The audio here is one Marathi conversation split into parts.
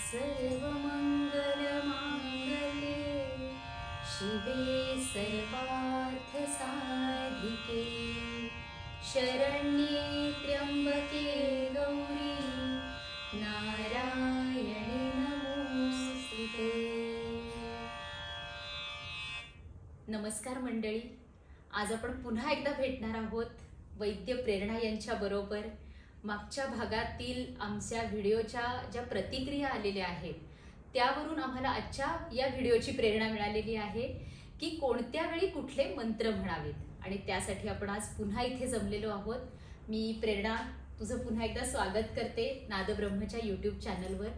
सर्वमङ्गलमाङ्गल्ये शिवे सर्वार्थसाधिके शरण्ये त्र्यम्बके गौरी नारायणे नमोस्तुते। नमस्कार मंडळी, आज आपण पुन्हा एकदा भेटणार आहोत वैद्य प्रेरणा यांच्या बरोबर। मागच्या भागातील आमच्या व्हिडिओच्या ज्या प्रतिक्रिया आलेल्या आहेत त्यावरून आम्हाला आजच्या या व्हिडिओची प्रेरणा मिळालेली आहे की कोणत्या वेळी कुठले मंत्र म्हणावेत, आणि त्यासाठी आपण आज पुन्हा इथे जमलेलो आहोत। मी प्रेरणा तुझं पुन्हा एकदा स्वागत करते नादब्रह्मच्या यूट्यूब चॅनलवर।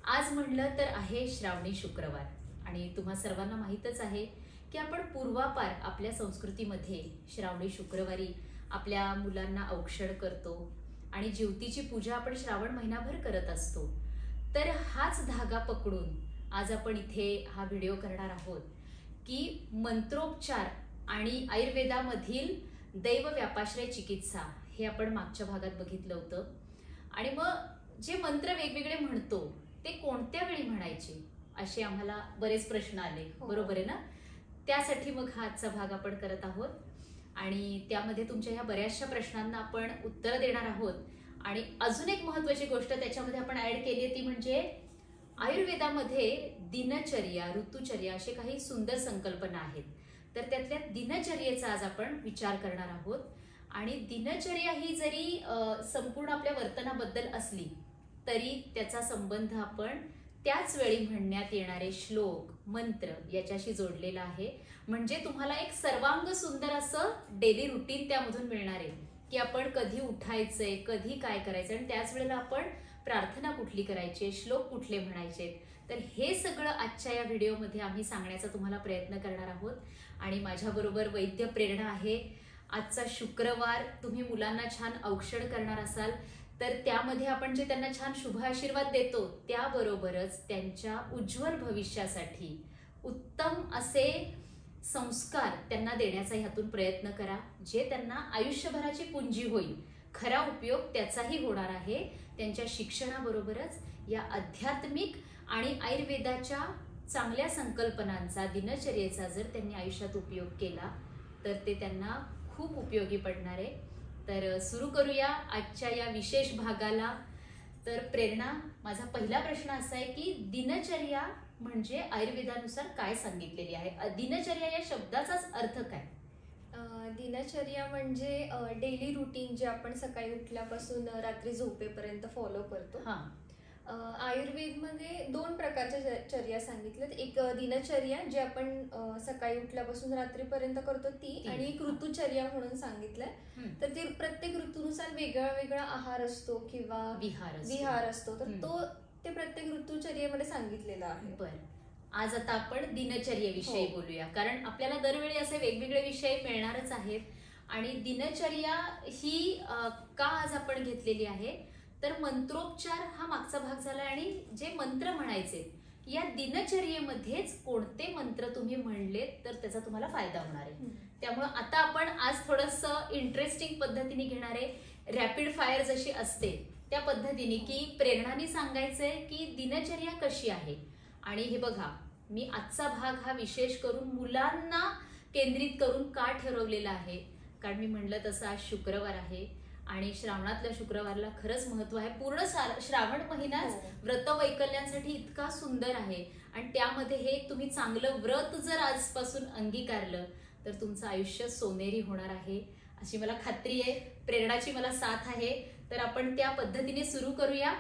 आज म्हणलं तर आहे श्रावणी शुक्रवार, आणि तुम्हा सर्वांना माहीतच आहे की आपण पूर्वापार आपल्या संस्कृतीमध्ये श्रावणी शुक्रवारी आपल्या मुलांना औक्षण करतो आणि ज्योतीची पूजा आपण श्रावण महिनाभर करत असतो। तर हाच धागा पकडून आज आपण इथे हा व्हिडिओ करणार आहोत की मंत्रोपचार आणि आयुर्वेदामधील दैव व्यापाश्रय चिकित्सा हे आपण मागच्या भागात बघितलं होतं। आणि मग जे मंत्र वेगवेगळे म्हणतो ते कोणत्या वेळी म्हणायचे असे आम्हाला बरेच प्रश्न आले, बरोबर आहे ना? त्यासाठी मग हा आजचा भाग आपण करत आहोत आणि त्यामध्ये तुमच्या ह्या बऱ्याचशा प्रश्नांना आपण उत्तर देणार आहोत। आणि अजून एक महत्त्वाची गोष्ट त्याच्यामध्ये आपण ऍड केली आहे ती म्हणजे आयुर्वेदामध्ये दिनचर्या, ऋतुचर्या असे काही सुंदर संकल्पना आहेत। तर त्यातल्या दिनचर्येचा आज आपण विचार करणार आहोत। आणि दिनचर्या ही जरी संपूर्ण आपल्या वर्तनाबद्दल असली तरी त्याचा संबंध आपण त्याच वेळी म्हणण्यात येणारे श्लोक, मंत्र याच्याशी जोडलेला आहे। म्हणजे तुम्हाला एक सर्वांग सुंदर असं डेली रुटीन त्यामधून मिळणार आहे की आपण कधी उठायचंय, कधी काय करायचं, आणि त्याच वेळेला आपण प्रार्थना कुठली करायची, श्लोक कुठले म्हणायचे। तर हे सगळं आजच्या या व्हिडिओमध्ये आम्ही सांगण्याचा तुम्हाला प्रयत्न करणार आहोत। आणि माझ्याबरोबर वैद्य प्रेरणा आहे। आजचा शुक्रवार, तुम्ही मुलांना छान औक्षण करणार असाल तर त्यामध्ये आपण जे त्यांना छान शुभ आशीर्वाद देतो त्याबरोबरच त्यांच्या उज्ज्वल भविष्यासाठी उत्तम असे संस्कार त्यांना देण्याचा ह्यातून प्रयत्न करा, जे त्यांना आयुष्यभराची पुंजी होईल। खरा उपयोग त्याचाही होणार आहे। त्यांच्या शिक्षणाबरोबरच या आध्यात्मिक आणि आयुर्वेदाच्या चांगल्या संकल्पनांचा, दिनचर्येचा जर त्यांनी आयुष्यात उपयोग केला तर ते त्यांना खूप उपयोगी पडणार आहे। तर सुरू करूया आजच्या या विशेष भागाला। तर प्रेरणा, माझा पहिला प्रश्न असा आहे की दिनचर्या म्हणजे आयुर्वेदानुसार काय सांगितलेली आहे? दिनचर्या या शब्दाचाच अर्थ काय? दिनचर्या म्हणजे डेली रुटीन जे आपण सकाळी उठल्यापासून रात्री झोपेपर्यंत फॉलो करतो। आयुर्वेदमध्ये दोन प्रकारच्या चर्या सांगितल्यात। एक दिनचर्या जे आपण सकाळी उठल्यापासून रात्रीपर्यंत करतो ती, आणि एक ऋतुचर्या म्हणून सांगितलंय। तर ते प्रत्येक ऋतूनुसार वेगळा वेगळा आहार असतो किंवा विहार असतो, तर तो ते प्रत्येक ऋतुचर्येमध्ये सांगितलेला आहे। बरं, आज आता आपण दिनचर्येविषयी बोलूया, कारण आपल्याला दरवेळी असे वेगवेगळे विषय मिळणारच आहेत। आणि दिनचर्या ही का आज आपण घेतलेली आहे तर मंत्रोपचार हा मागचा भाग झाला, आणि जे मंत्र म्हणायचे या दिनचर्येमध्येच कोणते मंत्र तुम्ही म्हणलेत तर त्याचा तुम्हाला फायदा होणार आहे। त्यामुळे आता आपण आज थोडंसं इंटरेस्टिंग पद्धतीने घेणार आहे, रॅपिड फायर जशी असते त्या पद्धतीने, की प्रेरणाने सांगायचंय की दिनचर्या कशी आहे। आणि हे बघा, मी आजचा भाग हा विशेष करून मुलांना केंद्रित करून का ठरवलेला आहे, कारण मी म्हणलं तसं आज शुक्रवार आहे आणि श्रावणातल्या शुक्रवारला खरंच महत्व आहे। पूर्ण श्रावण महिनाच व्रतवैकल्यांसाठी इतका सुंदर आहे, आणि त्यामध्ये हे तुम्ही चांगलं व्रत जर आजपासून अंगीकारलं तर तुमचं आयुष्य सोनेरी होणार आहे अशी मला खात्री आहे। प्रेरणाची मला साथ आहे, तर आपण त्या पद्धतीने सुरू करूया।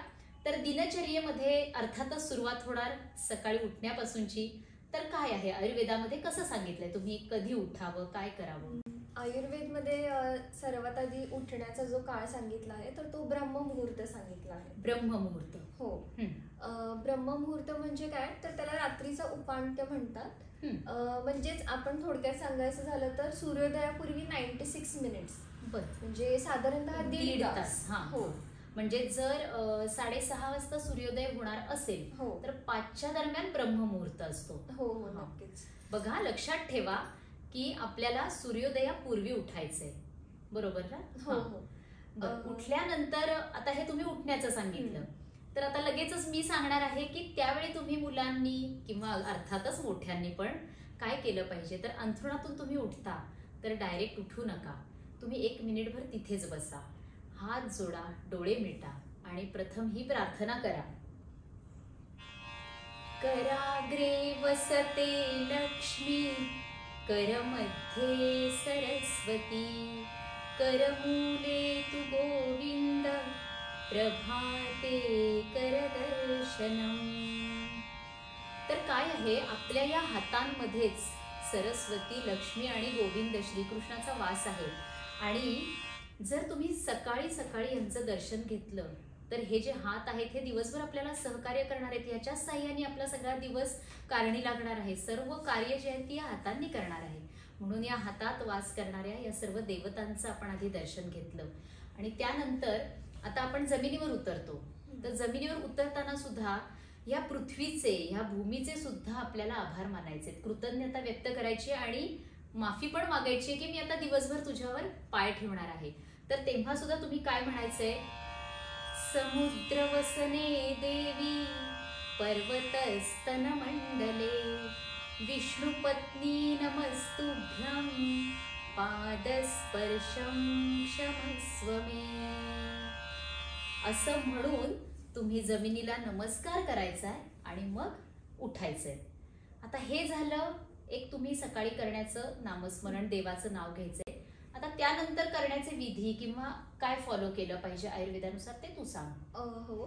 तर दिनचर्येमध्ये अर्थातच सुरुवात होणार सकाळी उठण्यापासूनची। तर काय आहे आयुर्वेदामध्ये, कसं सांगितलंय, तुम्ही कधी उठावं, काय करावं? आयुर्वेदमध्ये सर्वात आधी उठण्याचा जो काळ सांगितला आहे तर तो ब्रह्ममुहूर्त सांगितला आहे। ब्रह्ममुहूर्त? हो। ब्रह्ममुहूर्त म्हणजे काय तर त्याला रात्रीचा उपांत्य म्हणतात। म्हणजेच आपण थोडक्यात सांगायचं झालं तर सूर्योदयापूर्वी 96 मिनिट्स, म्हणजे साधारणतः 1.5 तास। हो, म्हणजे जर 6:30 वाजता सूर्योदय होणार असेल तर 5च्या दरम्यान ब्रह्ममुहूर्त असतो। हो हो, नक्कीच। बघा, लक्षात ठेवा की आपल्याला सूर्योदयापूर्वी उठायचंय, बरोबर ना? हो हो। उठल्यानंतर आता हे तुम्ही उठण्याचं सांगितलं, तर आता लगेचच मी सांगणार आहे की त्यावेळी तुम्ही मुलांनी किंवा अर्थातच मोठ्यांनी पण काय केलं पाहिजे. तर अंथरुणातून तुम्ही उठता तर डायरेक्ट उठू नका. तुम्ही 1 मिनिटभर तिथेच बसा, हात जोडा, डोळे मिटा आणि प्रथम ही प्रार्थना करा. कराग्रे वसते लक्ष्मी, करमध्ये सरस्वती, करमूले तु गोविंद, प्रभाते करदर्शनम. तर काय आहे, आपल्या या हातांमध्येच सरस्वती, लक्ष्मी आणि गोविंद श्रीकृष्णाचा वास आहे. आणि जर तुम्ही सकाळी सकाळी यांचं दर्शन घेतलं तर हे जे हात आहेत हे दिवसभर आपल्याला सहकार्य करणार आहेत. ह्याच्याच साह्याने आपला सगळा दिवस कारणी लागणार आहे. सर्व कार्य जे आहेत ती या हातांनी करणार आहे. म्हणून या हातात वास करणाऱ्या या सर्व देवतांचं आपण आधी दर्शन घेतलं. आणि त्यानंतर आता आपण जमिनीवर उतरतो. तर जमिनीवर उतरताना सुद्धा या पृथ्वीचे, ह्या भूमीचे सुद्धा आपल्याला आभार मानायचे, कृतज्ञता व्यक्त करायची आणि माफी पण मागायची की मी आता दिवसभर तुझ्यावर पाय ठेवणार आहे. तर तेव्हा सुद्धा तुम्ही काय म्हणायचंय, समुद्रवसने देवी, पर्वतस्तन मंडले, विष्णुपत्नी नमस्तुभ्यं, पादस्पर्शं क्षमस्व मे. असं म्हणून तुम्ही जमिनीला नमस्कार करायचा आहे आणि मग उठायचंय. आता हे झालं एक तुम्ही सकाळी करण्याचं नामस्मरण, देवाचं नाव घ्यायचंय. आता त्यानंतर करण्याचे विधी किंवा काय फॉलो केलं पाहिजे आयुर्वेदानुसार ते तू सांग. हो,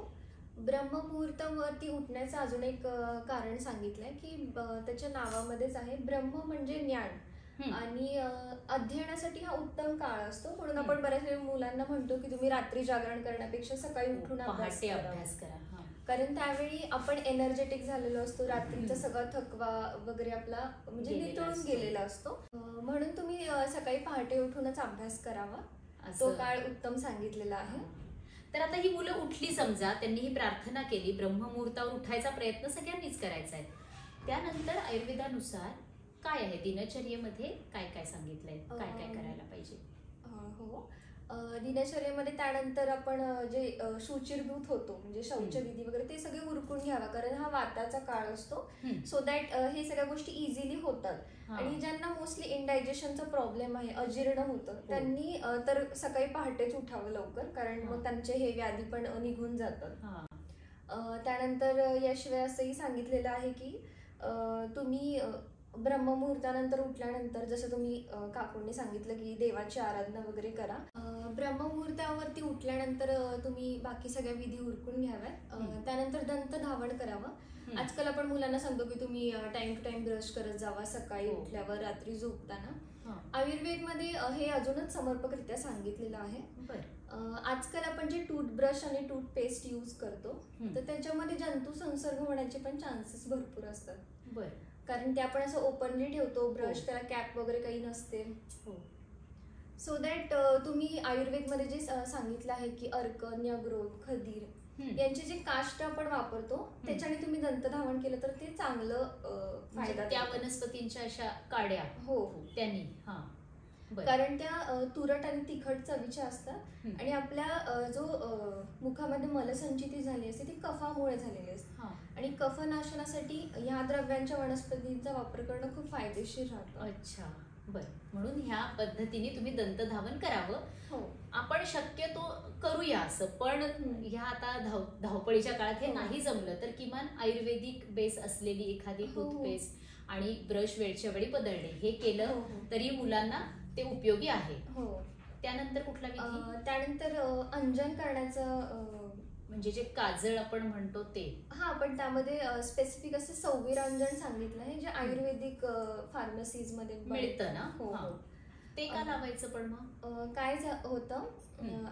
ब्रह्ममुहूर्तावरती उठण्याचं अजून एक कारण सांगितलंय की त्याच्या नावामध्येच आहे. ब्रह्म म्हणजे ज्ञान आणि अध्ययनासाठी हा उत्तम काळ असतो. म्हणून आपण बऱ्याच वेळा मुलांना म्हणतो की तुम्ही रात्री जागरण करण्यापेक्षा सकाळी उठून अभ्यास करा. कारण त्यावेळी आपण एनर्जेटिक झालेलो असतो. रात्रीचा सगळा थकवा वगैरे आपला म्हणजे नितळून गेलेला असतो. म्हणून तुम्ही सकाळी पहाटे उठूनच अभ्यास करावा. तो काळ उत्तम सांगितलेला आहे. तर आता ही मुलं उठली, समजा त्यांनी ही प्रार्थना केली, ब्रह्ममुहूर्तावर उठायचा प्रयत्न सगळ्यांनीच करायचा आहे. त्यानंतर आयुर्वेदानुसार काय आहे, दिनचर्येमध्ये काय काय सांगितलंय, काय काय करायला पाहिजे. हो, दिनचर्येमध्ये त्यानंतर आपण जे शुचिर्भूत होतो म्हणजे शौचविधी वगैरे ते सगळे उरकून घ्यावा. कारण हा वाताचा काळ असतो. सो दॅट हे सगळ्या गोष्टी इझिली होतात. आणि ज्यांना मोस्टली इनडायजेशनचा प्रॉब्लेम आहे, अजीर्ण होतं, त्यांनी तर सकाळी पहाटेच उठावं लवकर. कारण मग त्यांचे हे व्याधी पण निघून जातात. त्यानंतर याशिवाय असंही सांगितलेलं आहे की तुम्ही ब्रह्ममुहूर्तानंतर उठल्यानंतर जसं तुम्ही काकूंनी सांगितलं की देवाची आराधना वगैरे करा. ब्रह्ममुहूर्तावरती उठल्यानंतर तुम्ही बाकी सगळ्या विधी उरकून घ्याव्यात. त्यानंतर दंत धावण करावं. आजकाल आपण मुलांना सांगतो की तुम्ही टाइम टू टाइम ब्रश करत जावा सकाळी उठल्यावर, रात्री झोपताना. आयुर्वेदमध्ये हे अजूनच समर्पकरित्या सांगितलेलं आहे. आजकाल आपण जे टूथब्रश आणि टूथपेस्ट यूज करतो तर त्याच्यामध्ये जंतू संसर्ग होण्याचे पण चान्सेस भरपूर असतात. कारण ते आपण असं ओपनली ठेवतो ब्रश, त्याला कॅप वगैरे काही नसते. सो दॅट तुम्ही आयुर्वेदमध्ये जे सांगितलं आहे की अर्क, न्यग्रोध, खदीर यांचे जे काष्ट आपण वापरतो त्याच्याने तुम्ही दंतधावण केलं तर ते चांगलं फायदा. त्या वनस्पतींच्या अशा काड्या त्यांनी. कारण त्या तुरट आणि तिखट चवीच्या असतात. आणि आपल्या जो मुखामध्ये मलसंचिती झाली असते ती कफामुळे झालेली असते. आणि कफनाशनासाठी ह्या द्रव्यांच्या वनस्पतींचा वापर करणं खूप फायदेशीर राहतं. अच्छा, बरं. म्हणून ह्या पद्धतीने तुम्ही दंतधावन करावं. आपण शक्यतो करूया असं, पण ह्या आता धावपळीच्या काळात हे नाही जमलं तर किमान आयुर्वेदिक बेस असलेली एखादी टूथपेस्ट आणि ब्रश वेळच्या वेळी बदलणे हे केलं तरी मुलांना ते उपयोगी आहे. त्यानंतर कुठला विधी? त्यानंतर अंजन करण्याचं म्हणजे जे काजळ आपण म्हणतो ते. पण त्यामध्ये स्पेसिफिक असे संविरांजन सांगितलं आहे जे आयुर्वेदिक फार्मसीज मध्ये मिळतं ना. ते का लावायचं पण मग? काय होतं,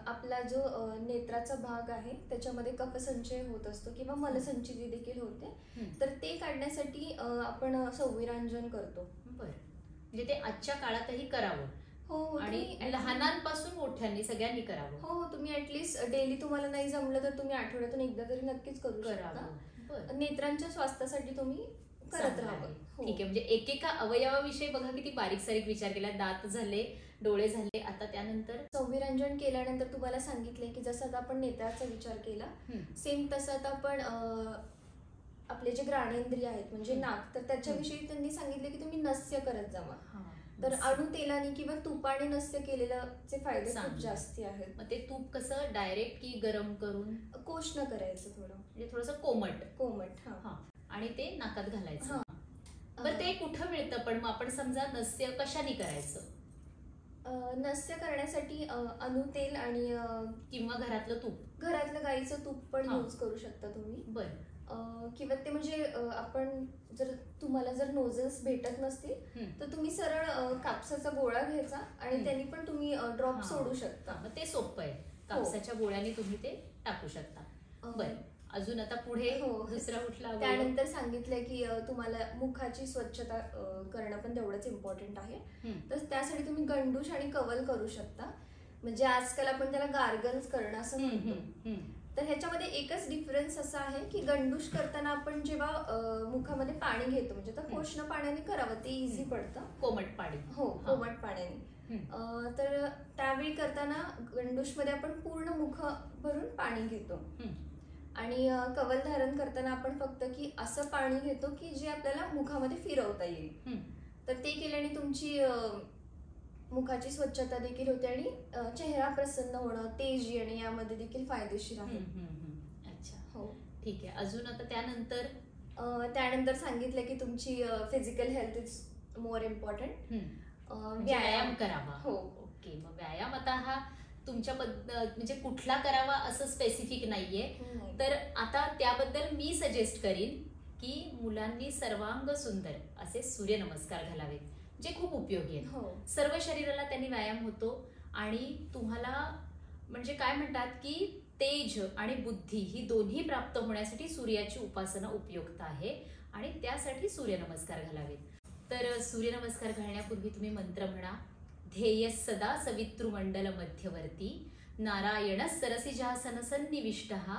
आपला जो नेत्राचा भाग आहे त्याच्यामध्ये कफसंचय होत असतो किंवा मलसंचिती देखील होते. तर ते काढण्यासाठी आपण संविरांजन करतो. म्हणजे ते आजच्या काळातही करावं. आणि लहानांपासून मोठ्यांनी सगळ्यांनी करावं. तुम्ही ऍटलीस्ट डेली तुम्हाला नाही जमलं तर तुम्ही आठवड्यातून एकदा तरी नक्कीच करू शकता. नेत्रांच्या स्वास्थ्यासाठी तुम्ही करत चांगलं राहावं. आहे. हो. ठीक आहे, म्हणजे एकेका अवयवाविषयी बघा किती बारीक सारीक विचार केला. दात झाले, डोळे झाले, आता त्यानंतर संविरंजन केल्यानंतर तुम्हाला सांगितलंय की जसं आता आपण नेत्राचा विचार केला, सेम तसं आता आपण आपले जे घ्राणेंद्रिय आहेत म्हणजे नाक, तर त्याच्याविषयी त्यांनी सांगितले की तुम्ही नस्य करत जावा. तर अणु तेलाने किंवा तुपाने नस्य केलेल्याचे फायदे खूप चांगलं. जास्ती आहेत. मग ते तूप कसं डायरेक्ट की गरम करून कोष्ण करायचं थोडं म्हणजे थोडंसं कोमट कोमट. हा आणि ते नाकात घालायचं. हा. बरं ते कुठं मिळतं पण मग आपण समजा नस्य कशाने करायचं नस्य करण्यासाठी अणुतेल आणि किंवा घरातलं तूप घरातलं गाईचं तूप पण हा. यूज करू शकता तुम्ही. बरं किंवा ते म्हणजे आपण जर तुम्हाला जर नोझल्स भेटत नसतील तर तुम्ही सरळ कापसाचा गोळा घ्यायचा आणि त्यांनी पण तुम्ही ड्रॉप हा. सोडू शकता. मग ते सोपं आहे. कापसाच्या गोळ्याने तुम्ही ते टाकू शकता. बरं अजून आता पुढे हो. दुसरा कुठला अवयव? त्यानंतर सांगितलंय की तुम्हाला मुखाची स्वच्छता करणं पण तेवढंच इम्पॉर्टंट आहे. तर त्यासाठी तुम्ही गंडूश आणि कवल करू शकता. म्हणजे आजकाल आपण त्याला गार्गल्स करणं असं म्हणतो. तर ह्याच्यामध्ये एकच डिफरन्स असा आहे की गंडूश करताना आपण जेव्हा मुखामध्ये पाणी घेतो म्हणजे तर कोष्ण पाण्याने करावं, ते इझी पडतं. कोमट पाणी. हो, कोमट पाण्याने. तर त्यावेळी करताना गंडूशमध्ये आपण पूर्ण मुख भरून पाणी घेतो आणि कवल धारण करताना आपण फक्त की असं पाणी घेतो की जे आपल्याला मुखामध्ये फिरवता येईल. तर ते केल्याने तुमची मुखाची स्वच्छता देखील होते आणि चेहरा प्रसन्न होणं, तेज येणे यामध्ये देखील फायदेशीर आहे. अच्छा, हो. ठीक आहे. अजून आता त्यानंतर सांगितलं की तुमची physical health is more important. व्यायाम करावा. हो. ओके, मग व्यायाम आता हा तुमच्या म्हणजे कुठला करावा असं स्पेसिफिक नाहीये. तर आता त्याबद्दल मी सजेस्ट करीन की मुलांनी सर्वांग सुंदर असे सूर्यनमस्कार घालावेत, जे खूप उपयोगी आहेत. हो. सर्व शरीराला त्यांनी व्यायाम होतो आणि तुम्हाला म्हणजे काय म्हणतात की तेज आणि बुद्धी ही दोन्ही प्राप्त होण्यासाठी सूर्याची उपासना उपयुक्त आहे आणि त्यासाठी सूर्यनमस्कार घालावेत. तर सूर्यनमस्कार घालण्यापूर्वी तुम्ही मंत्र म्हणा. ध्येय सदा सवितृमंडल मध्यवर्ती नारायण सरसिजासन सन्निविष्टः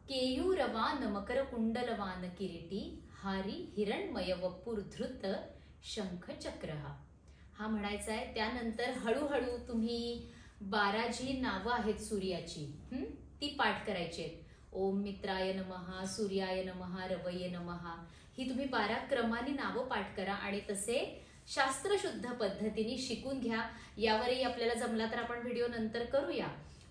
केयूरवान मकर कुंडलवान किरीटी हारी हिरणमय वपुर्धृत शंख चक्रहा. हा म्हणायचा आहे. त्यानंतर हळूहळू तुम्ही 12 जी नावं आहेत सूर्याची ती पाठ करायची आहेत. ओम मित्राय नमः, सूर्याय नमः, रवये नमः, ही तुम्ही 12 क्रमाने नावं पाठ करा आणि तसे शास्त्रशुद्ध पद्धतीने शिकून घ्या. यावरही आपल्याला जमला तर आपण व्हिडिओ नंतर करूया,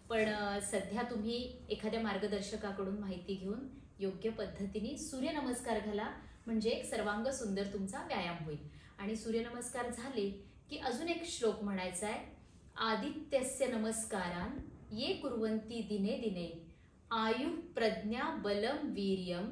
पण सध्या तुम्ही एखाद्या मार्गदर्शकाकडून माहिती घेऊन योग्य पद्धतीने सूर्यनमस्कार घाला, म्हणजे एक सर्वांग सुंदर तुमचा व्यायाम होईल. आणि सूर्यनमस्कार झाले की अजून एक श्लोक म्हणायचा आहे. आदित्यस्य नमस्कारान ये कुर्वन्ति दिने दिने आयु प्रज्ञा बलम वीर्यम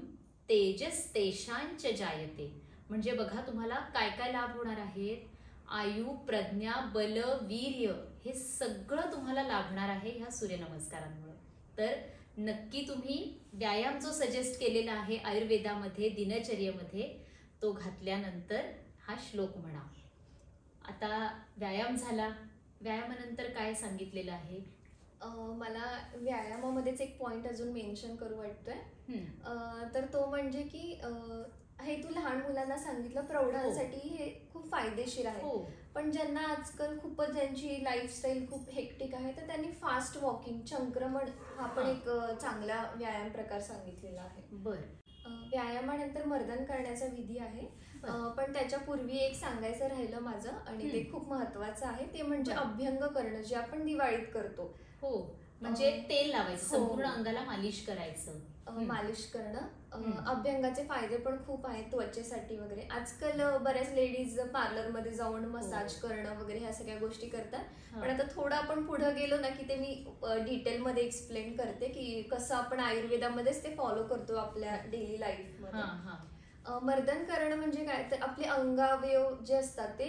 तेजस तेषांच जायते. म्हणजे बघा तुम्हाला काय काय लाभ होणार आहेत. आयु प्रज्ञा बल वीर्य हे सगळं तुम्हाला लाभणार आहे ह्या सूर्यनमस्कारांमुळे. तर नक्की तुम्ही व्यायाम जो सजेस्ट केलेला आहे आयुर्वेदामध्ये दिनचर्येमध्ये तो घातल्यानंतर हा श्लोक म्हणा. आता व्यायाम झाला, व्यायामानंतर काय सांगितलेलं आहे? मला व्यायामामध्येच एक पॉइंट अजून मेन्शन करू वाटतोय. तर तो म्हणजे की हे तू लहान मुलांना सांगितलं, प्रौढांसाठी हे खूप फायदेशीर आहे. पण ज्यांना आजकाल खूपच ज्यांची लाईफस्टाईल खूप हेक्टिक आहे तर त्यांनी फास्ट वॉकिंग चंक्रमण हा पण एक चांगला व्यायाम प्रकार सांगितलेला आहे. व्यायामानंतर मर्दन करण्याचा विधी आहे, पण त्याच्यापूर्वी एक सांगायचं राहिलं माझं आणि ते खूप महत्वाचं आहे. ते म्हणजे अभ्यंग करणं, जे आपण दिवाळीत करतो. हो, म्हणजे तेल लावायचं, संपूर्ण अंगाला मालिश करायचं. मालिश करणं. अभ्यंगाचे फायदे पण खूप आहेत त्वचेसाठी वगैरे. आजकाल बऱ्याच लेडीज पार्लरमध्ये जाऊन मसाज करणं वगैरे ह्या सगळ्या गोष्टी करतात. पण आता थोडं आपण पुढे गेलो ना की ते मी डिटेलमध्ये एक्सप्लेन करते की कसं आपण आयुर्वेदामध्येच ते फॉलो करतो आपल्या डेली लाईफमध्ये. मर्दन करणं म्हणजे काय तर आपले अंगावयव जे असतात ते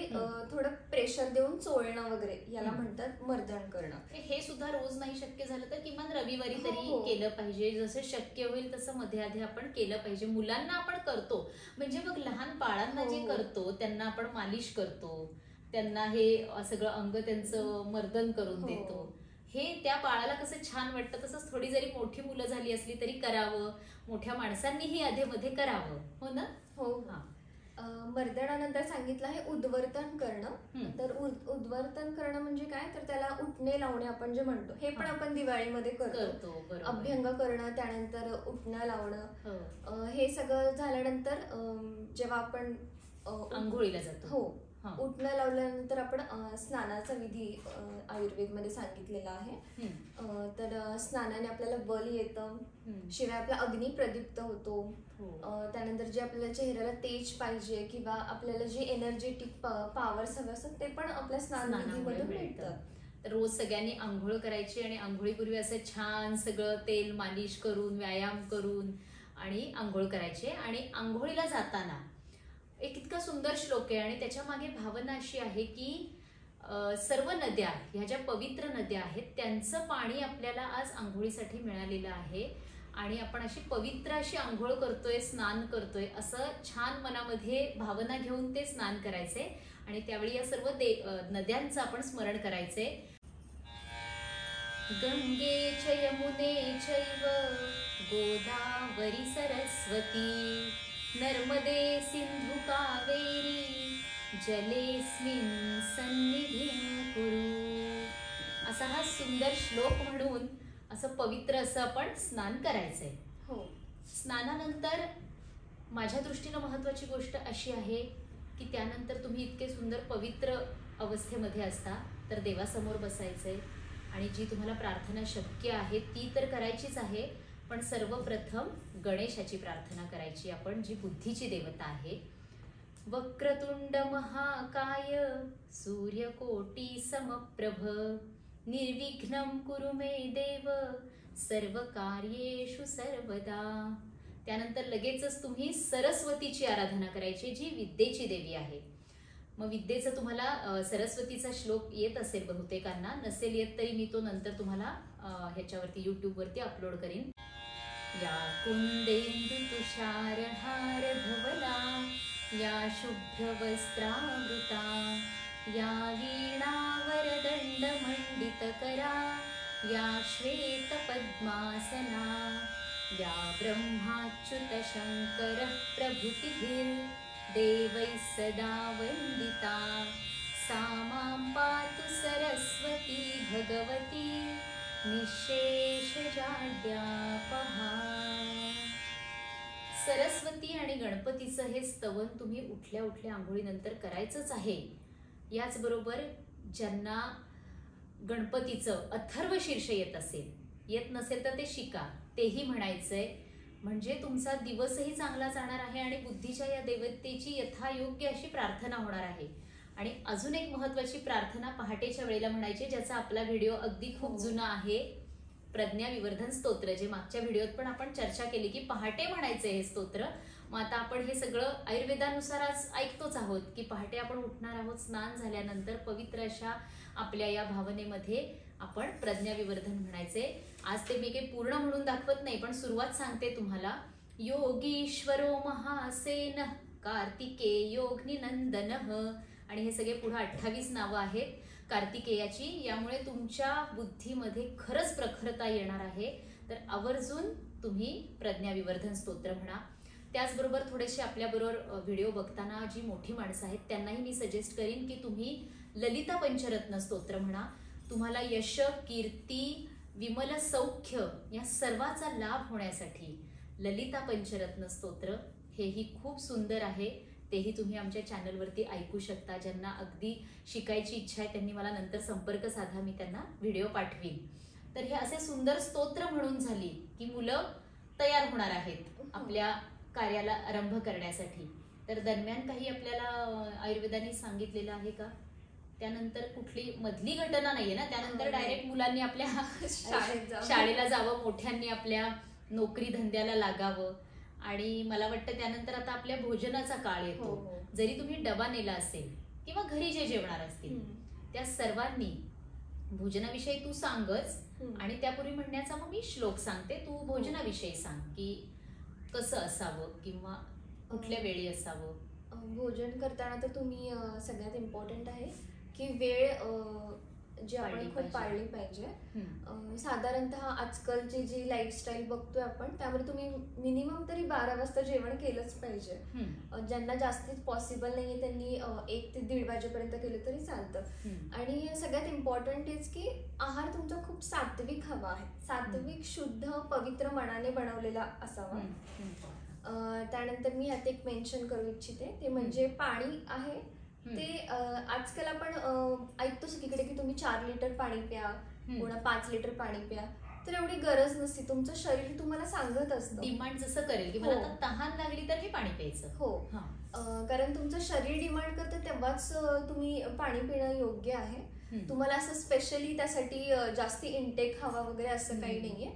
थोडं प्रेशर देऊन चोळणं वगैरे याला म्हणतात मर्दन करणं. हे सुद्धा रोज नाही शक्य झालं तर किमान रविवारी तरी केलं पाहिजे. जसं शक्य होईल तसं मध्ये आधी आपण केलं पाहिजे. मुलांना आपण करतो म्हणजे मग लहान बाळांना जे करतो त्यांना आपण मालिश करतो, त्यांना हे सगळं अंग त्यांचं मर्दन करून देतो. हे त्या बाळाला कसं छान वाटतं. तसंच थोडी जरी मोठी मुलं झाली असली तरी करावं, मोठ्या माणसांनीही आधे मध्ये करावं. हो ना? हो. मर्दनानंतर सांगितलं आहे उद्वर्तन करणं. तर उद्वर्तन करणं म्हणजे काय, तर त्याला उठणे लावणे आपण जे म्हणतो, हे पण आपण दिवाळीमध्ये करतो. अभ्यंग करणं, त्यानंतर उठणं लावणं, हे सगळं झाल्यानंतर जेव्हा आपण आंघोळीला जातो, हो, उठणं लावल्यानंतर आपण स्नानाचा विधी आयुर्वेदमध्ये सांगितलेला आहे. तर स्नानाने आपल्याला बल येतं, शिवाय आपला अग्नी प्रदीप्त होतो. त्यानंतर जे आपल्याला चेहऱ्याला तेज पाहिजे किंवा आपल्याला जे एनर्जेटिक पॉवर्स हवे असतात ते पण आपल्या स्नानविधीमधून मिळतं. तर रोज सगळ्यांनी आंघोळ करायची आणि आंघोळीपूर्वी असं छान सगळं तेल मालिश करून, व्यायाम करून आणि आंघोळ करायचे. आणि आंघोळीला जाताना एक इतका सुंदर श्लोक आहे आणि त्याच्या मागे भावना अशी आहे की सर्व नद्या, ह्या ज्या पवित्र नद्या आहेत त्यांचं पाणी आपल्याला आज आंघोळीसाठी मिळालेलं आहे आणि आपण अशी पवित्र अशी आंघोळ करतोय, स्नान करतोय, असं छान मनामध्ये भावना घेऊन ते स्नान करायचे. आणि त्यावेळी या सर्व नद्यांचं आपण स्मरण करायचे. गंगे च यमुने चैव गोदावरी सरस्वती नर्मदे सिंधु कावेरी जलेस्मिन् सन्निधिं कुरु. असा हा सुंदर श्लोक म्हणून असं पवित्र असं आपण स्नान करायचंय. स्नानानंतर माझ्या दृष्टीनं महत्वाची गोष्ट अशी आहे की त्यानंतर तुम्ही इतके सुंदर पवित्र अवस्थेमध्ये असता तर देवासमोर बसायचंय आणि जी तुम्हाला प्रार्थना शक्य आहे ती तर करायचीच आहे, पण सर्वप्रथम गणेशाची प्रार्थना करायची आपण, जी बुद्धीची देवता आहे. वक्रतुंड महाकाय सूर्यकोटी समप्रभ निर्विघ्नं कुरु मे देव सर्व कार्येषु सर्वदा. त्यानंतर लगेचच तुम्ही सरस्वतीची आराधना करायची, जी विद्येची देवी आहे. मग विद्येचं तुम्हाला सरस्वतीचा श्लोक येत असेल बहुतेकांना, नसेल येत तरी मी तो नंतर तुम्हाला ह्याच्यावरती यूट्यूबवरती अपलोड करीन. या कुंदेन्दु तुषारहार धवला या शुभ्रवस्त्रावृता या वीणावरदंड मंडितकरा या श्वेतपद्मासना या ब्रह्माच्युत शंकर प्रभृतिभिर्देवैः सदा वन्दिता सा मां पातु सरस्वती भगवती निःशेषजाड्यापहा. सरस्वती आणि गणपतीचं हे स्तवन तुम्ही उठल्या उठल्या आंघोळीनंतर करायचंच आहे. याचबरोबर ज्यांना गणपतीचं अथर्व शीर्ष येत असेल, येत नसेल तर ते शिका, तेही म्हणायचंय. म्हणजे तुमचा दिवसही चांगला जाणार आहे आणि बुद्धीच्या या देवतेची यथायोग्य अशी प्रार्थना होणार आहे. आणि अजून एक महत्वाची प्रार्थना पहाटेच्या वेळेला म्हणायची, ज्याचा आपला व्हिडिओ अगदी खूप जुना आहे, प्रज्ञा विवर्धन स्तोत्र, जे मागच्या व्हिडिओत पण आपण चर्चा केली की पहाटे म्हणायचे हे स्तोत्र. मग आता आपण हे सगळं आयुर्वेदानुसार आज ऐकतोच आहोत की पहाटे आपण उठणार आहोत, स्नान झाल्यानंतर पवित्र अशा आपल्या या भावनेमध्ये आपण प्रज्ञा विवर्धन म्हणायचे. आज ते मी काही पूर्ण म्हणून दाखवत नाही, पण सुरुवात सांगते तुम्हाला. योगीश्वरो महासेन कार्तिकेयोग्निनंदनः, आणि हे सगळे पुढे 28 नावं आहेत कार्तिकेयाची. यामुळे तुमच्या बुद्धीमध्ये खरंच प्रखरता येणार आहे. तर आवर्जून तुम्ही प्रज्ञा विवर्धन स्तोत्र म्हणा. त्याचबरोबर थोडेसे आपल्याबरोबर व्हिडिओ बघताना जी मोठी माणसं आहेत त्यांनाही मी सजेस्ट करीन की तुम्ही ललिता पंचरत्न स्तोत्र म्हणा. तुम्हाला यश, कीर्ती, विमल सौख्य या सर्वाचा लाभ होण्यासाठी ललिता पंचरत्न स्तोत्र हेही खूप सुंदर आहे. तेही तुम्ही आमच्या चॅनलवरती ऐकू शकता. ज्यांना अगदी शिकायची इच्छा आहे त्यांनी मला नंतर संपर्क साधा, मी त्यांना व्हिडिओ पाठवीन. तर हे असे सुंदर स्तोत्र म्हणून झाली की मुलं तयार होणार आहेत आपल्या कार्याला आरंभ करण्यासाठी. तर दरम्यान काही आपल्याला आयुर्वेदाने सांगितलेलं आहे का? त्यानंतर कुठली मधली घटना नाहीये ना? त्यानंतर डायरेक्ट मुलांनी आपल्या शाळेला जावं, मोठ्यांनी आपल्या नोकरी धंद्याला लागावं. आणि मला वाटतं त्यानंतर आता आपल्या भोजनाचा काळ येतो. जरी तुम्ही डबा नेला असेल किंवा घरी जे जेवणार असतील त्या सर्वांनी भोजनाविषयी तू सांगच, आणि त्यापूर्वी म्हणण्याचा मग मी श्लोक सांगते, तू भोजनाविषयी सांग की कसं असावं किंवा कुठल्या वेळी असावं. भोजन करताना तर तुम्ही सगळ्यात इम्पॉर्टंट आहे की वेळ जी आपण खूप पाळली पाहिजे. साधारणतः आजकालची जी लाईफस्टाईल बघतोय आपण, त्यामुळे तुम्ही मिनिमम तरी 12 वाजता जेवण केलंच पाहिजे. ज्यांना जास्तीत पॉसिबल नाहीये त्यांनी 1 ते 1:30 वाजेपर्यंत केलं तरी चालतं. आणि सगळ्यात इम्पॉर्टंट इज की आहार तुमचा खूप सात्विक हवा आहे. सात्विक, शुद्ध, पवित्र मनाने बनवलेला असावा. त्यानंतर मी यात एक मेन्शन करू इच्छिते, ते म्हणजे पाणी आहे. ते आजकाल आपण ऐकतो सगळीकडे की तुम्ही 4 लिटर पाणी प्या, पुन्हा 5 लिटर पाणी प्या. तर एवढी गरज नसते. तुमचं शरीर तुम्हाला सांगत असतं, डिमांड जसं करेल की मला आता तहान लागली तर मी पाणी प्यायचं. हो, कारण तुमचं शरीर डिमांड करतं तेव्हाच तुम्ही पाणी पिणं योग्य आहे. तुम्हाला असं स्पेशली त्यासाठी जास्ती इनटेक हवा वगैरे असं काही नाहीये.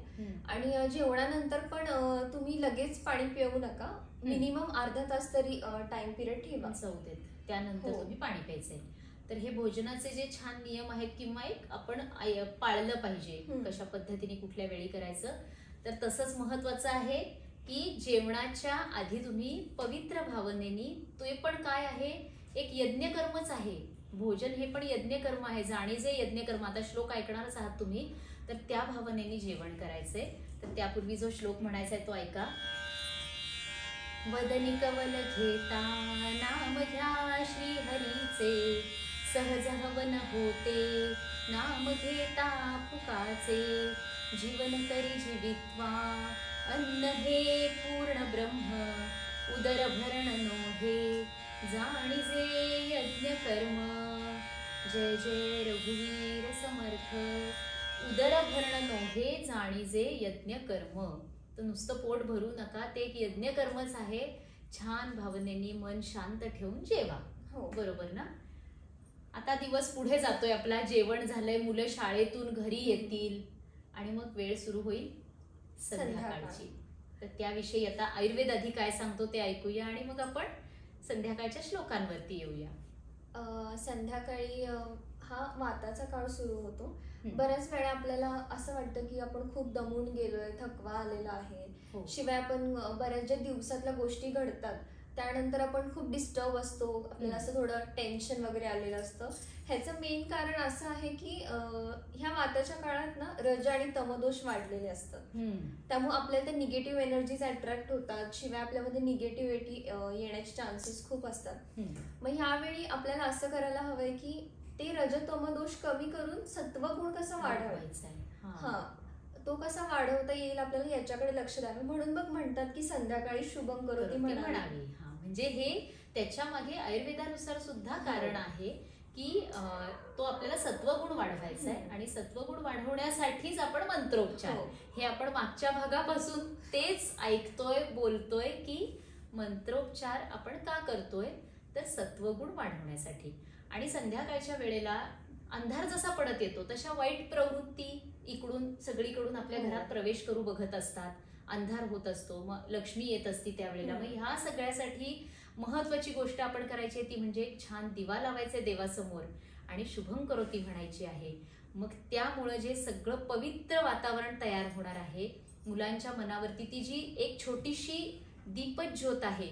आणि जेवणानंतर पण तुम्ही लगेच पाणी पिऊ नका. मिनिमम अर्धा तास तरी टाइम पिरियड ठेवा. त्यानंतर तुम्ही पाणी प्यायचंय. तर हे भोजनाचे जे छान नियम आहेत किंवा एक आपण पाळलं पाहिजे, कशा पद्धतीने कुठल्या वेळी करायचं. तर तसंच महत्वाचं आहे की जेवणाच्या आधी तुम्ही पवित्र भावनेनी, ते पण काय आहे, एक यज्ञकर्मच आहे. भोजन हे पण यज्ञकर्म आहे, जाणीजे यज्ञकर्म. आता श्लोक ऐकणारच आहात तुम्ही, तर त्या भावनेने जेवण करायचंय. तर त्यापूर्वी जो श्लोक म्हणायचा आहे तो ऐका. वदनी कवल घेता नाम घ्या श्रीहरीचे, सहज हवन होते नाम घेता फुकाचे. जीवन करी जीवित्वा अन्न हे पूर्ण ब्रह्म, उदर भरण नोहे जाणीजे यज्ञ कर्म. जय जय रघुवीर समर्थ. उदर भरण नोहे जाणीजे यज्ञ कर्म. तर नुसतं पोट भरू नका, ते एक यज्ञ कर्मच आहे. छान भावनेनी मन शांत ठेवून जेवा. बरोबर ना? आता दिवस पुढे जातोय आपला, जेवण झालंय, मुलं शाळेतून घरी येतील आणि मग वेळ सुरू होईल संध्याकाळची. तर त्याविषयी आता आयुर्वेद आधी काय सांगतो ते ऐकूया आणि मग आपण संध्याकाळच्या श्लोकांवरती येऊया. संध्याकाळी हा वाताचा काळ सुरू होतो. बऱ्याच वेळा आपल्याला असं वाटतं की आपण खूप दमून गेलोय, थकवा आलेला आहे. शिवाय आपण बऱ्याच ज्या दिवसातल्या गोष्टी घडतात त्यानंतर आपण खूप डिस्टर्ब असतो, आपल्याला असं थोडं टेन्शन वगैरे आलेलं असतं. ह्याचं मेन कारण असं आहे की ह्या वाताच्या काळात ना रज आणि तमदोष वाढलेले असतात. त्यामुळे आपल्याला त्या निगेटिव्ह एनर्जीज अट्रॅक्ट होतात. शिवाय आपल्यामध्ये निगेटिव्हिटी येण्याचे चान्सेस खूप असतात. मग ह्यावेळी आपल्याला असं करायला हवंय की ते रज तमदोष कमी करून सत्वगुण कसा वाढवायचा, तो कसा वाढवता येईल आपल्याला याच्याकडे लक्ष द्यावं. म्हणून मग म्हणतात की संध्याकाळी शुभम करोती म्हणावी. म्हणजे हे त्याच्या मागे आयुर्वेदानुसार सुद्धा कारण आहे की तो आपल्याला सत्वगुण वाढवायचा आहे. आणि सत्वगुण वाढवण्यासाठीच आपण मंत्रोपचार, हे आपण मागच्या भागापासून तेच ऐकतोय, बोलतोय की मंत्रोपचार आपण का करतोय, तर सत्वगुण वाढवण्यासाठी. आणि संध्याकाळच्या वेळेला अंधार जसा पडत येतो तशा वाईट प्रवृत्ती इकडून सगळीकडून आपल्या घरात प्रवेश करू बघत असतात. अंधार होत असतो, मग लक्ष्मी येत असती त्यावेळेला. मग ह्या सगळ्यासाठी महत्वाची गोष्ट आपण करायची ती म्हणजे एक छान दिवा लावायचा देवासमोर आणि शुभम करोती म्हणायची आहे. मग त्यामुळे जे सगळं पवित्र वातावरण तयार होणार आहे. मुलांच्या मनावरती ती जी एक छोटीशी दीपज्योत आहे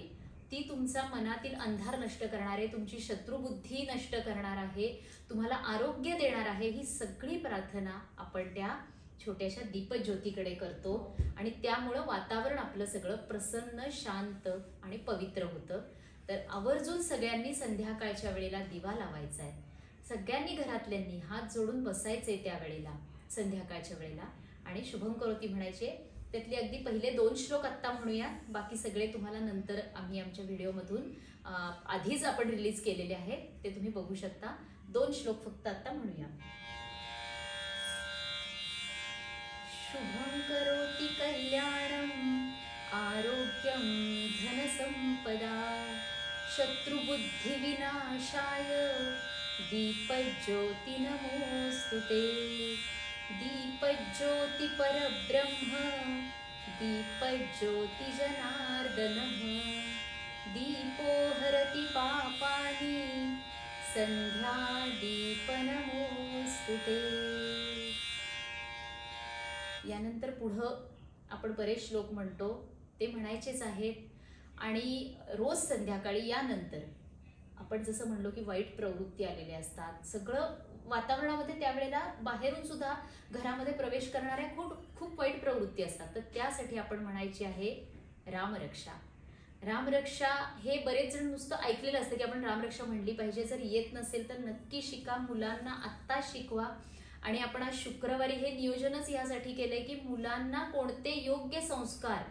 ती तुमचा मनातील अंधार नष्ट करणार आहे, तुमची शत्रुबुद्धी नष्ट करणार आहे, तुम्हाला आरोग्य देणार आहे. ही सगळी प्रार्थना आपण त्या छोट्याशा दीपज्योतीकडे करतो आणि त्यामुळं वातावरण आपलं सगळं प्रसन्न, शांत आणि पवित्र होतं. तर आवर्जून सगळ्यांनी संध्याकाळच्या वेळेला दिवा लावायचा आहे. सगळ्यांनी घरातल्यांनी हात जोडून बसायचे त्यावेळेला, संध्याकाळच्या वेळेला, आणि शुभम करोती म्हणायचे. त्यातले अगदी पहिले 2 श्लोक आत्ता म्हणूया, बाकी सगळे तुम्हाला नंतर आम्ही आमच्या व्हिडिओमधून आधीच आपण रिलीज केलेले आहेत, ते तुम्ही बघू शकता. 2 श्लोक फक्त आत्ता म्हणूया. शुभं करोति कल्याणं आरोग्यं धनसंपदा शत्रुबुद्धिविनाशाय दीपज्योति नमोस्तुते. दीपज्योति परब्रह्म दीपज्योति जनार्दनः दीपो हरति पापानि संध्या दीप नमोस्तुते. यानंतर पुढं आपण बरेच श्लोक म्हणतो ते म्हणायचेच आहेत. आणि रोज संध्याकाळी यानंतर आपण जसं म्हणलो की वाईट प्रवृत्ती आलेल्या असतात, सगळं वातावरणामध्ये त्यावेळेला बाहेरून सुद्धा घरामध्ये प्रवेश करणाऱ्या खूप वाईट प्रवृत्ती असतात. तर त्यासाठी आपण म्हणायची आहे रामरक्षा. रामरक्षा हे बरेच जण नुसतं ऐकलेलं असतं की आपण रामरक्षा म्हणली पाहिजे. जर येत नसेल तर नक्की शिका, मुलांना आत्ता शिकवा. आणि आपण आज शुक्रवारी हे नियोजनच यासाठी केलंय की मुलांना कोणते योग्य संस्कार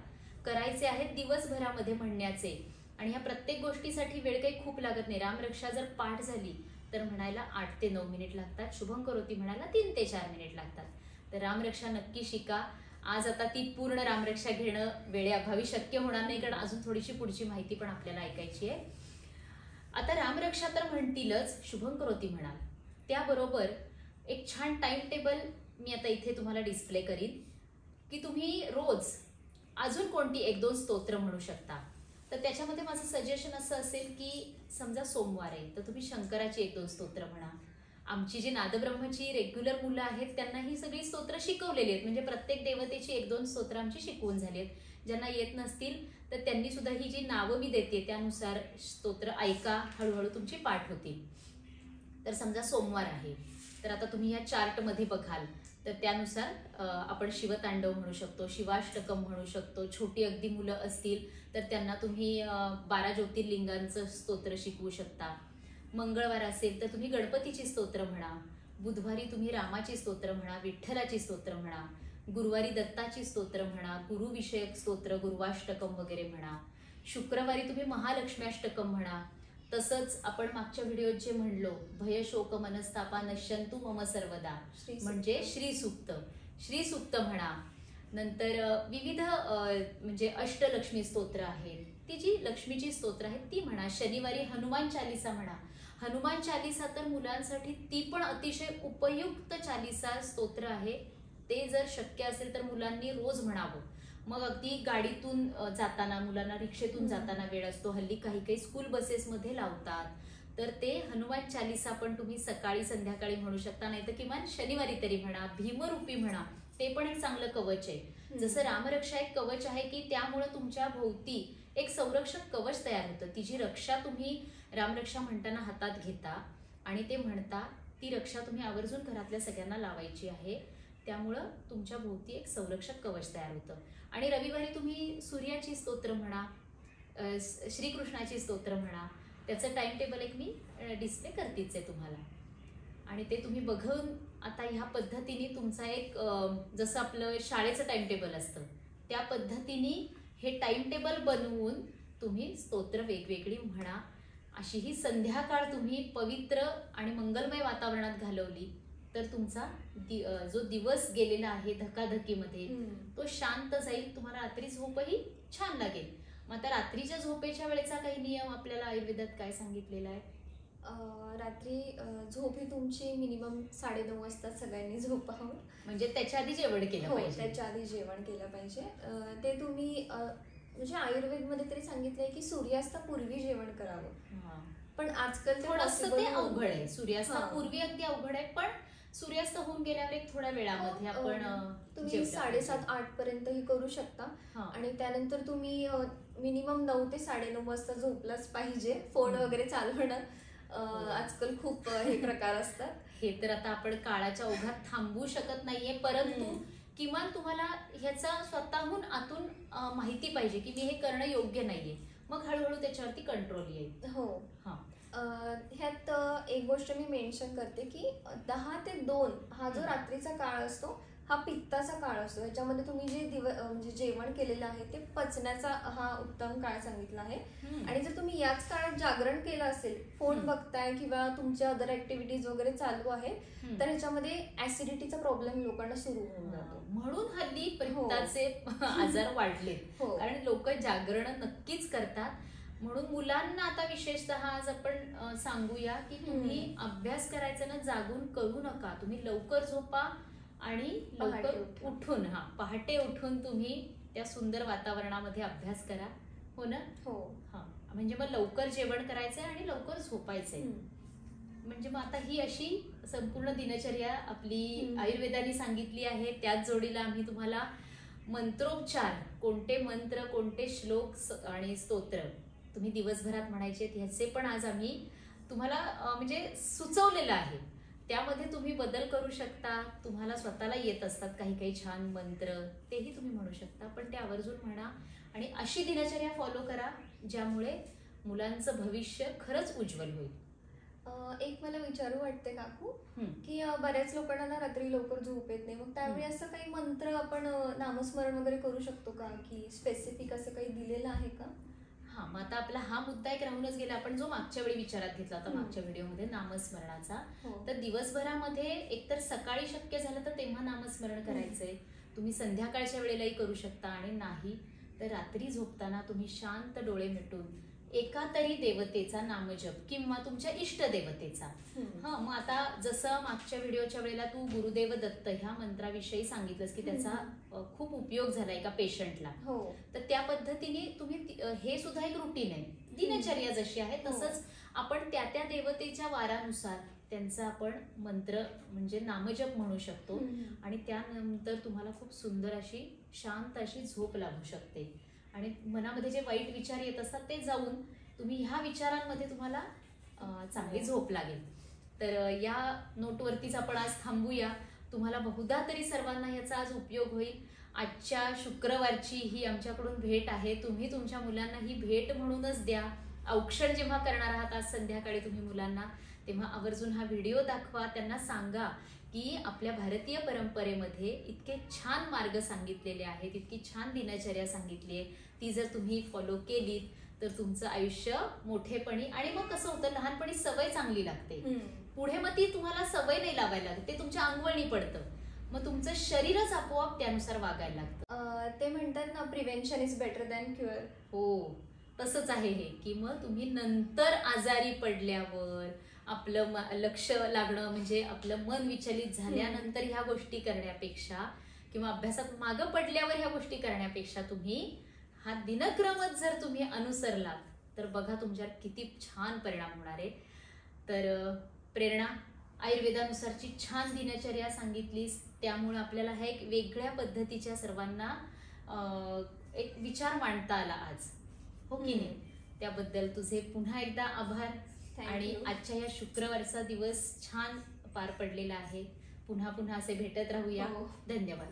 करायचे आहेत दिवसभरामध्ये म्हणण्याचे. आणि ह्या प्रत्येक गोष्टीसाठी वेळ काही खूप लागत नाही. रामरक्षा जर पाठ झाली तर म्हणायला 8 ते 9 मिनिट लागतात. शुभं करोती म्हणायला 3 ते 4 मिनिट लागतात. तर रामरक्षा नक्की शिका. आज आता ती पूर्ण रामरक्षा घेणं वेळेअभावी शक्य होणार नाही, कारण अजून थोडीशी पुढची माहिती पण आपल्याला ऐकायची आहे. आता रामरक्षा तर म्हणतीलच, शुभं करोती म्हणाल, त्याबरोबर एक छान टाइम टेबल मी आता इथे तुम्हाला डिस्प्ले करीन की तुम्ही रोज अजून कोणती 1-2 स्तोत्र म्हणू शकता. तर त्याच्यामध्ये माझं सजेशन असं असेल की समजा सोमवार आहे तर तुम्ही शंकराची 1-2 स्तोत्र म्हणा. आमची जी नादब्रह्मची रेग्युलर मुलं आहेत त्यांना ही सगळी स्तोत्र शिकवलेली आहेत, म्हणजे प्रत्येक देवतेची 1-2 स्तोत्र आमची शिकवून झाली आहेत. ज्यांना येत नसतील तर त्यांनी सुद्धा ही जी नावं मी देते त्यानुसार स्तोत्र ऐका, हळूहळू तुमची पाठ होतील. तर समजा सोमवार आहे तर आता तुम्ही या चार्टमध्ये बघाल तर त्यानुसार आपण शिवतांडव म्हणू शकतो, शिवाष्टकम म्हणू शकतो. छोटी अगदी मुलं असतील तर त्यांना तुम्ही 12 ज्योतिर्लिंगांचं स्तोत्र शिकवू शकता. मंगळवार असेल तर तुम्ही गणपतीची स्तोत्र म्हणा. बुधवारी तुम्ही रामाची स्तोत्र म्हणा, विठ्ठलाची स्तोत्र म्हणा. गुरुवारी दत्ताची स्तोत्र म्हणा, गुरुविषयक स्तोत्र, गुरुवाष्टकम वगैरे म्हणा. शुक्रवारी तुम्ही महालक्ष्म्याष्टकम म्हणा. तसंच आपण मागच्या व्हिडिओत जे म्हणलो, भय शोक मनस्तापा नश्यंतु मम सर्वदा, म्हणजे श्रीसूक्त म्हणा. नंतर विविध म्हणजे अष्टलक्ष्मी स्तोत्र आहेत, ती जी लक्ष्मीची स्तोत्र आहेत ती म्हणा. शनिवारी हनुमान चालिसा म्हणा. हनुमान चालिसा तर मुलांसाठी ती पण अतिशय उपयुक्त चालिसा स्तोत्र आहे. ते जर शक्य असेल तर मुलांनी रोज म्हणावं. मग अगदी गाडीतून जाताना, मुलांना रिक्षेतून जाताना वेळ असतो, हल्ली काही स्कूल बसेसमध्ये लावतात, तर ते हनुमान चालिसा पण तुम्ही सकाळी संध्याकाळी म्हणू शकता. नाही तर किमान शनिवारी तरी म्हणा. भीमरूपी म्हणा, ते पण एक चांगलं कवच आहे. जसं रामरक्षा एक कवच आहे की त्यामुळे तुमच्या भोवती एक संरक्षक कवच तयार होतं. ती जी रक्षा तुम्ही रामरक्षा म्हणताना हातात घेता आणि ते म्हणता, ती रक्षा तुम्ही आवर्जून घरातल्या सगळ्यांना लावायची आहे. त्यामुळं तुमच्या भोवती एक संरक्षक कवच तयार होतं. आणि रविवारी तुम्ही सूर्याची स्तोत्र म्हणा, श्रीकृष्णाची स्तोत्र म्हणा. त्याचं टाइम टेबल एक मी डिस्प्ले करतेच आहे तुम्हाला. आणि ते तुम्ही बघून आता ह्या पद्धतीने तुमचा एक जसं आपलं शाळेचं टाइम टेबल असतं त्या पद्धतीने हे टाइम टेबल बनवून तुम्ही स्तोत्र वेगवेगळी म्हणा. अशी ही संध्याकाळ तुम्ही पवित्र आणि मंगलमय वातावरणात घालवली तर तुमचा जो दिवस गेलेला आहे धकाधकीमध्ये तो शांत जाईल. तुम्हाला रात्री झोपही छान लागेल. मग आता रात्रीच्या झोपेच्या वेळेचा काही नियम आपल्याला आयुर्वेदात काय सांगितलेला आहे? रात्री झोप ही तुमची मिनिमम 9:30 वाजता सगळ्यांनी झोपावं. म्हणजे त्याच्या आधी जेवण केलं पाहिजे. त्याच्या आधी जेवण केलं पाहिजे. ते तुम्ही म्हणजे आयुर्वेदमध्ये तरी सांगितलंय की सूर्यास्तापूर्वी जेवण करावं. पण आजकाल थोडंसं ते अवघड आहे. सूर्यास्तापूर्वी अगदी अवघड आहे, पण सूर्यास्त होऊन गेल्यावर एक थोड्या वेळामध्ये आपण तुम्ही 7:30-8 पर्यंत ही करू शकता. आणि त्यानंतर तुम्ही मिनिमम 9 ते 9:30 वाजता झोपलाच पाहिजे. फोन वगैरे चालवणं आजकाल खूप हे प्रकार असतात. हे तर आता आपण काळाच्या ओघात थांबवू शकत नाहीये, परंतु किमान तुम्हाला ह्याचा स्वतःहून आतून माहिती पाहिजे की मी हे करणं योग्य नाहीये. मग हळूहळू त्याच्यावरती कंट्रोल येईल. हो. ह्यात एक गोष्ट मी मेन्शन करते की 10 ते 2 हा जो रात्रीचा काळ असतो हा पित्ताचा काळ असतो. ह्याच्यामध्ये तुम्ही जे म्हणजे जेवण केलेलं आहे ते पचण्याचा हा उत्तम काळ सांगितला आहे. आणि जर तुम्ही याच काळात जागरण केलं असेल, फोन बघताय किंवा तुमच्या अदर ऍक्टिव्हिटीज वगैरे चालू आहे, तर ह्याच्यामध्ये ऍसिडिटीचा प्रॉब्लेम लोकांना सुरू होऊन जातो. म्हणून हल्ली पित्ताचे आजार वाढले, कारण लोक जागरण नक्कीच करतात. म्हणून मुलांना आता विशेषतः आज आपण सांगूया की तुम्ही अभ्यास करायचा ना जागून करू नका. तुम्ही लवकर झोपा आणि लवकर उठून पहाटे उठून तुम्ही त्या सुंदर वातावरणामध्ये अभ्यास करा. हो ना? हो. म्हणजे मग लवकर जेवण करायचंय आणि लवकर झोपायचंय. म्हणजे मग आता ही अशी संपूर्ण दिनचर्या आपली आयुर्वेदाने सांगितली आहे. त्याच जोडीला आम्ही तुम्हाला मंत्रोपचार, कोणते मंत्र, कोणते श्लोक आणि स्तोत्र तुम्ही दिवसभरात म्हणायचे ह्याचे पण आज आम्ही तुम्हाला म्हणजे सुचवलेलं आहे. त्यामध्ये तुम्ही बदल करू शकता. तुम्हाला स्वतःला येत असतात काही काही छान मंत्र, तेही तुम्ही म्हणू शकता, पण ते आवर्जून म्हणा आणि अशी दिनचर्या फॉलो करा ज्यामुळे मुलांचं भविष्य खरंच उज्ज्वल होईल. एक मला विचारू वाटते काकू, हं. की बऱ्याच लोकांना ना रात्री लवकर झोप येत नाही, मग त्यावेळी असं काही मंत्र आपण नामस्मरण वगैरे करू शकतो का, की स्पेसिफिक असं काही दिलेलं आहे का? हा, मग आता आपला हा मुद्दा एक राहूनच गेला, आपण जो मागच्या वेळी विचारात घेतला होता मागच्या व्हिडिओमध्ये नामस्मरणाचा. हो. तर दिवसभरामध्ये एकतर सकाळी शक्य झालं तर तेव्हा नामस्मरण करायचंय. तुम्ही संध्याकाळच्या वेळेलाही करू शकता आणि नाही तर रात्री झोपताना तुम्ही शांत डोळे मिटून एका तरी देवतेचा नामजप किंवा तुमच्या इष्ट देवतेचा. हा, मग आता जसं मागच्या व्हिडिओच्या वेळेला तू गुरुदेव दत्त ह्या मंत्राविषयी सांगितलंस की त्याचा खूप उपयोग झाला एका पेशंटला. हो. तर त्या पद्धतीने तुम्ही हे सुद्धा एक रुटीन आहे, दिनचर्या जशी आहे तसंच आपण त्या त्या देवतेच्या वारानुसार त्यांचा आपण मंत्र म्हणजे नामजप म्हणू शकतो आणि त्यानंतर तुम्हाला खूप सुंदर अशी शांत अशी झोप लागू शकते आणि मनामध्ये जे वाईट विचार येत असतात ते जाऊन तुम्ही ह्या विचारांमध्ये तुम्हाला चांगली झोप लागेल. तर या नोटवरतीच आपण आज थांबूया. तुम्हाला बहुधा तरी सर्वांना याचा आज उपयोग होईल. आजच्या शुक्रवारची ही आमच्याकडून भेट आहे, तुम्ही तुमच्या मुलांना ही भेट म्हणूनच द्या. औक्षण जेव्हा करणार आहात आज संध्याकाळी तुम्ही मुलांना, तेव्हा आवर्जून हा व्हिडिओ दाखवा, त्यांना सांगा की आपल्या भारतीय परंपरेमध्ये इतके छान मार्ग सांगितलेले आहेत, इतकी छान दिनचर्या सांगितली आहे, ती जर तुम्ही फॉलो केलीत तर तुमचं आयुष्य मोठेपणी आणि मग कसं होतं लहानपणी सवय चांगली लागते, पुढे मग ती तुम्हाला सवय नाही लावायला लागते, ते तुमच्या अंगवळणी पडतं, मग तुमचं शरीरच आपोआप त्यानुसार वागायला लागतं. ते म्हणतात ना, prevention is better than cure. हो, तसंच आहे हे, की मग तुम्ही नंतर आजारी पडल्यावर आपलं लक्ष लागणं म्हणजे आपलं मन विचलित झाल्यानंतर ह्या गोष्टी करण्यापेक्षा किंवा अभ्यासात मागं पडल्यावर ह्या गोष्टी करण्यापेक्षा तुम्ही हा दिनक्रमच जर तुम्ही अनुसरलात तर बघा तुमच्यावर किती छान परिणाम होणार आहे. तर प्रेरणा, आयुर्वेदानुसारची छान दिनचर्या सांगितलीस, त्यामुळे आपल्याला हा एक वेगळ्या पद्धतीच्या सर्वांना एक विचार मांडता आला आज, हो की नाही? त्याबद्दल तुझे पुन्हा एकदा आभार. आणि आजच्या या शुक्रवारचा दिवस छान पार पडलेला आहे. पुन्हा पुन्हा असे भेटत राहूया. धन्यवाद.